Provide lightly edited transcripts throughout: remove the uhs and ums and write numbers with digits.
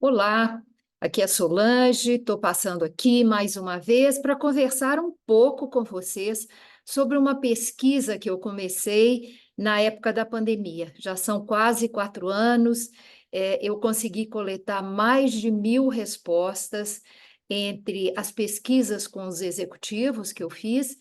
Olá, aqui é Solange, estou passando aqui mais uma vez para conversar um pouco com vocês sobre uma pesquisa que eu comecei na época da pandemia. Já são quase 4 anos, eu consegui coletar mais de 1.000 respostas entre as pesquisas com os executivos que eu fiz,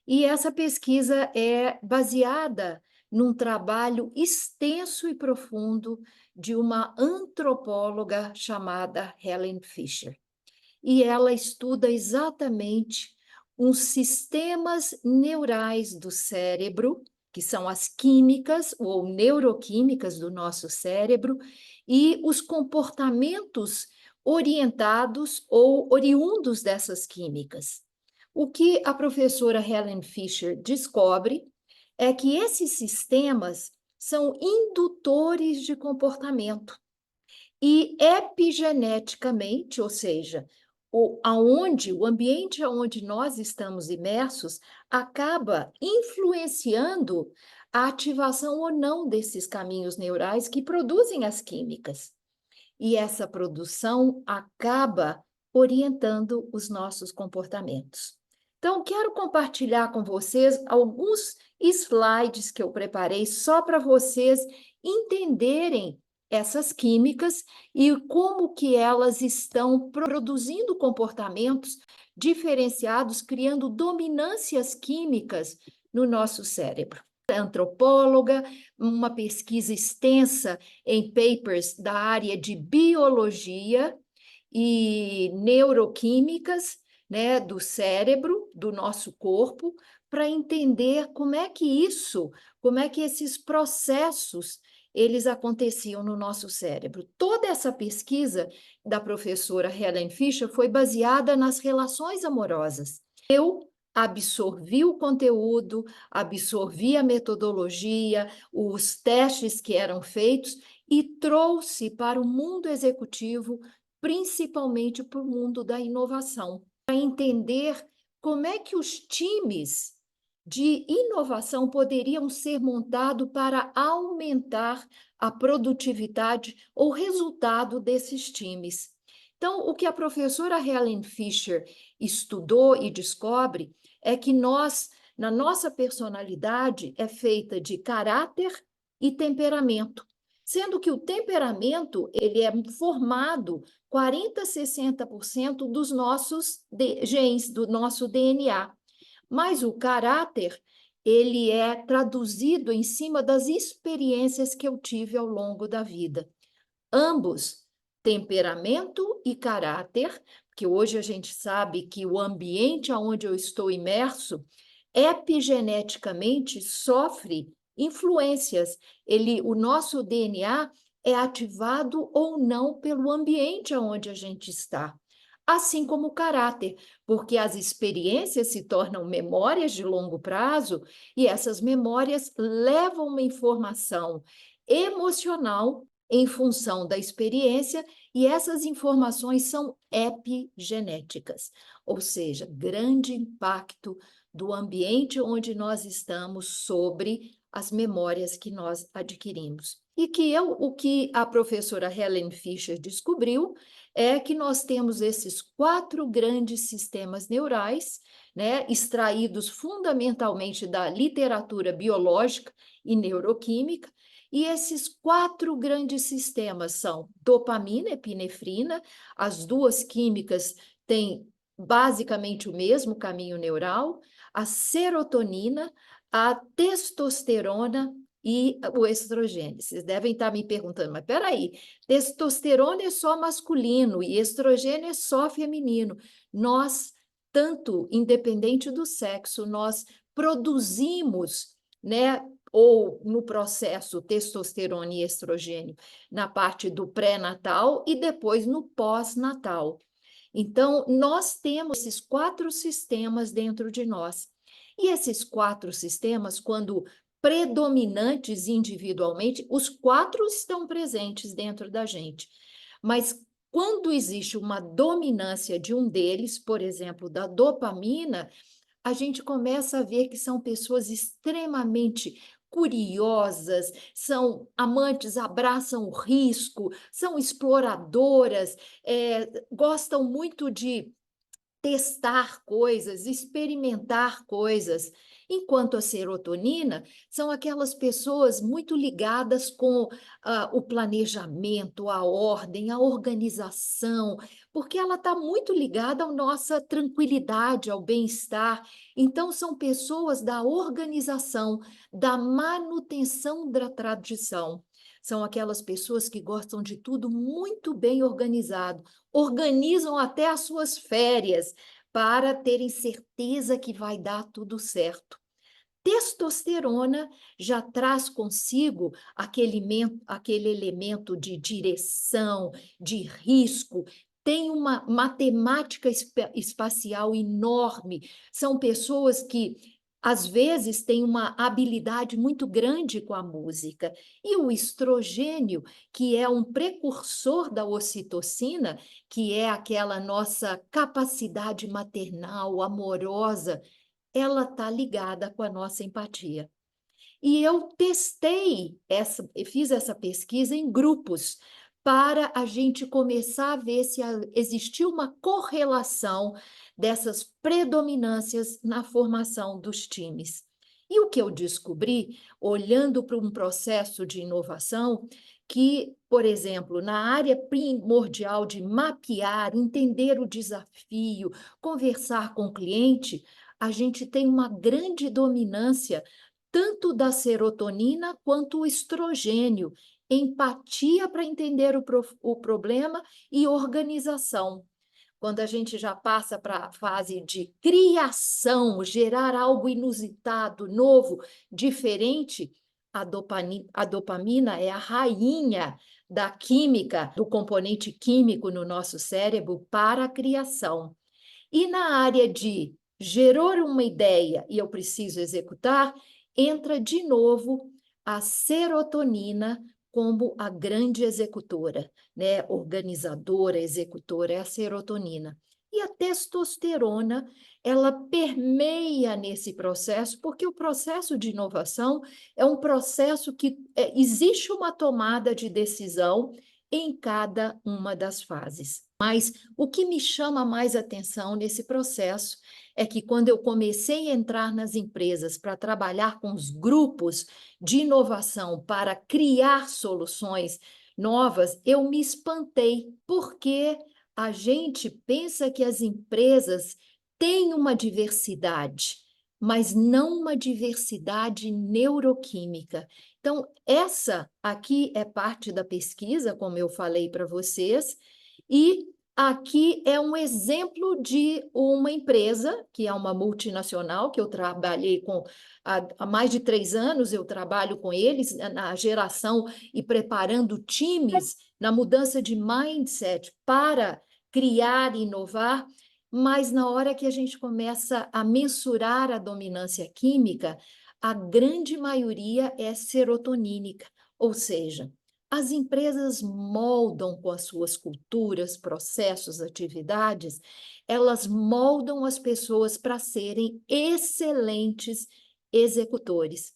e essa pesquisa é baseada num trabalho extenso e profundo de uma antropóloga chamada Helen Fisher. E ela estuda exatamente os sistemas neurais do cérebro, que são as químicas ou neuroquímicas do nosso cérebro, e os comportamentos orientados ou oriundos dessas químicas. O que a professora Helen Fisher descobre é que esses sistemas são indutores de comportamento e epigeneticamente, ou seja, o ambiente onde nós estamos imersos acaba influenciando a ativação ou não desses caminhos neurais que produzem as químicas. E essa produção acaba orientando os nossos comportamentos. Então, quero compartilhar com vocês alguns slides que eu preparei só para vocês entenderem essas químicas e como que elas estão produzindo comportamentos diferenciados, criando dominâncias químicas no nosso cérebro. Antropóloga, uma pesquisa extensa em papers da área de biologia e neuroquímicas, né, do cérebro, do nosso corpo, para entender como é que esses processos eles aconteciam no nosso cérebro. Toda essa pesquisa da professora Helen Fisher foi baseada nas relações amorosas. Eu absorvi o conteúdo, absorvi a metodologia, os testes que eram feitos e trouxe para o mundo executivo, principalmente para o mundo da inovação, para entender como é que os times de inovação poderiam ser montados para aumentar a produtividade ou resultado desses times. Então, o que a professora Helen Fisher estudou e descobre é que na nossa personalidade, é feita de caráter e temperamento, sendo que o temperamento ele é formado 40 a 60% dos nossos genes, do nosso DNA. Mas o caráter, ele é traduzido em cima das experiências que eu tive ao longo da vida. Ambos, temperamento e caráter, que hoje a gente sabe que o ambiente onde eu estou imerso, epigeneticamente sofre influências. O nosso DNA é ativado ou não pelo ambiente onde a gente está. Assim como o caráter, porque as experiências se tornam memórias de longo prazo e essas memórias levam uma informação emocional em função da experiência, e essas informações são epigenéticas, ou seja, grande impacto do ambiente onde nós estamos sobre as memórias que nós adquirimos. E o que a professora Helen Fisher descobriu é que nós temos esses 4 grandes sistemas neurais, né, extraídos fundamentalmente da literatura biológica e neuroquímica, e esses 4 grandes sistemas são dopamina, epinefrina, as duas químicas têm basicamente o mesmo caminho neural, a serotonina, a testosterona e o estrogênio. Vocês devem estar me perguntando, mas peraí, testosterona é só masculino e estrogênio é só feminino. Nós, tanto independente do sexo, nós produzimos, né, ou no processo testosterona e estrogênio, na parte do pré-natal e depois no pós-natal. Então, nós temos esses 4 sistemas dentro de nós. E esses 4 sistemas, quando predominantes individualmente, os 4 estão presentes dentro da gente. Mas quando existe uma dominância de um deles, por exemplo, da dopamina, a gente começa a ver que são pessoas extremamente curiosas, são amantes, abraçam o risco, são exploradoras, gostam muito de testar coisas, experimentar coisas, enquanto a serotonina são aquelas pessoas muito ligadas com o planejamento, a ordem, a organização, porque ela está muito ligada à nossa tranquilidade, ao bem-estar. Então, são pessoas da organização, da manutenção da tradição. São aquelas pessoas que gostam de tudo muito bem organizado, organizam até as suas férias para terem certeza que vai dar tudo certo. Testosterona já traz consigo aquele elemento de direção, de risco, tem uma matemática espacial enorme. São pessoas que, às vezes, têm uma habilidade muito grande com a música. E o estrogênio, que é um precursor da ocitocina, que é aquela nossa capacidade maternal, amorosa, ela está ligada com a nossa empatia. E eu fiz essa pesquisa em grupos para a gente começar a ver se existia uma correlação dessas predominâncias na formação dos times. E o que eu descobri, olhando para um processo de inovação, que, por exemplo, na área primordial de mapear, entender o desafio, conversar com o cliente, a gente tem uma grande dominância tanto da serotonina quanto o estrogênio, empatia para entender o problema e organização. Quando a gente já passa para a fase de criação, gerar algo inusitado, novo, diferente, a dopamina é a rainha da química, do componente químico no nosso cérebro para a criação. E na área de gerou uma ideia e eu preciso executar, entra de novo a serotonina como a grande executora, né? Organizadora, executora, é a serotonina. E a testosterona, ela permeia nesse processo, porque o processo de inovação é um processo que existe uma tomada de decisão em cada uma das fases. Mas o que me chama mais atenção nesse processo é que quando eu comecei a entrar nas empresas para trabalhar com os grupos de inovação para criar soluções novas, eu me espantei, porque a gente pensa que as empresas têm uma diversidade, mas não uma diversidade neuroquímica. Então, essa aqui é parte da pesquisa, como eu falei para vocês, e aqui é um exemplo de uma empresa, que é uma multinacional, que eu trabalhei com há mais de 3 anos, eu trabalho com eles na geração e preparando times na mudança de mindset para criar e inovar, mas na hora que a gente começa a mensurar a dominância química, a grande maioria é serotonínica, ou seja, as empresas moldam com as suas culturas, processos, atividades, elas moldam as pessoas para serem excelentes executores.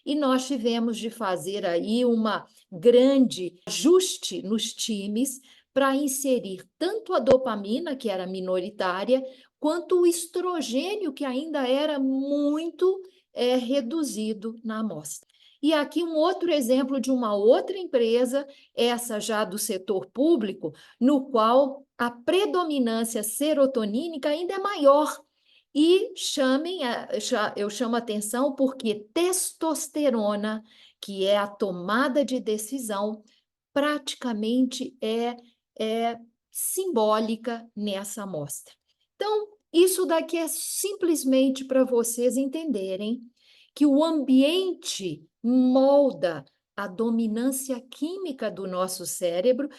E nós tivemos de fazer aí uma grande ajuste nos times para inserir tanto a dopamina, que era minoritária, quanto o estrogênio, que ainda era muito reduzido na amostra. E aqui um outro exemplo de uma outra empresa, essa já do setor público, no qual a predominância serotonínica ainda é maior. E eu chamo a atenção porque testosterona, que é a tomada de decisão, praticamente é simbólica nessa amostra. Então, isso daqui é simplesmente para vocês entenderem que o ambiente molda a dominância química do nosso cérebro,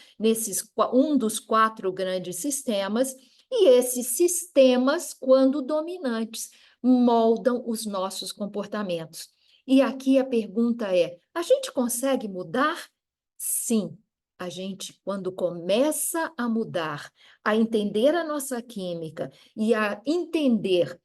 um dos 4 grandes sistemas, e esses sistemas, quando dominantes, moldam os nossos comportamentos. E aqui a pergunta é: a gente consegue mudar? Sim, a gente, quando começa a mudar, a entender a nossa química e a entender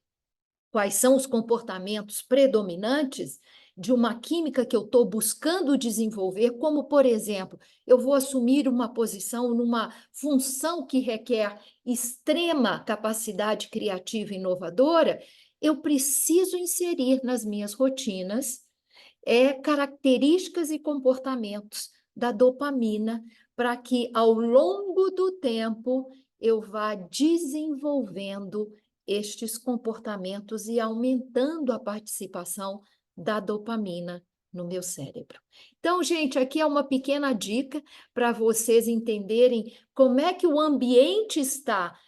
quais são os comportamentos predominantes, de uma química que eu estou buscando desenvolver, como, por exemplo, eu vou assumir uma posição numa função que requer extrema capacidade criativa e inovadora, eu preciso inserir nas minhas rotinas características e comportamentos da dopamina para que, ao longo do tempo, eu vá desenvolvendo estes comportamentos e aumentando a participação da dopamina no meu cérebro. Então, gente, aqui é uma pequena dica para vocês entenderem como é que o ambiente está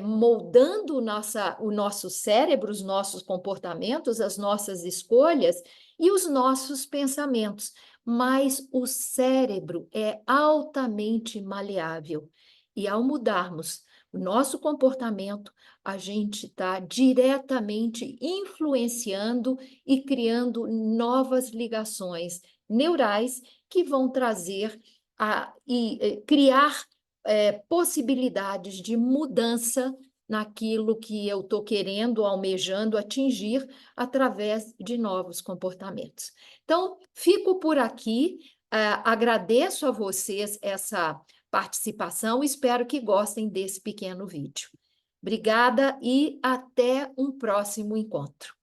moldando o nosso cérebro, os nossos comportamentos, as nossas escolhas e os nossos pensamentos. Mas o cérebro é altamente maleável. E ao mudarmos o nosso comportamento, a gente está diretamente influenciando e criando novas ligações neurais que vão trazer e criar possibilidades de mudança naquilo que eu estou querendo, almejando atingir através de novos comportamentos. Então, fico por aqui, agradeço a vocês essa participação, espero que gostem desse pequeno vídeo. Obrigada e até um próximo encontro.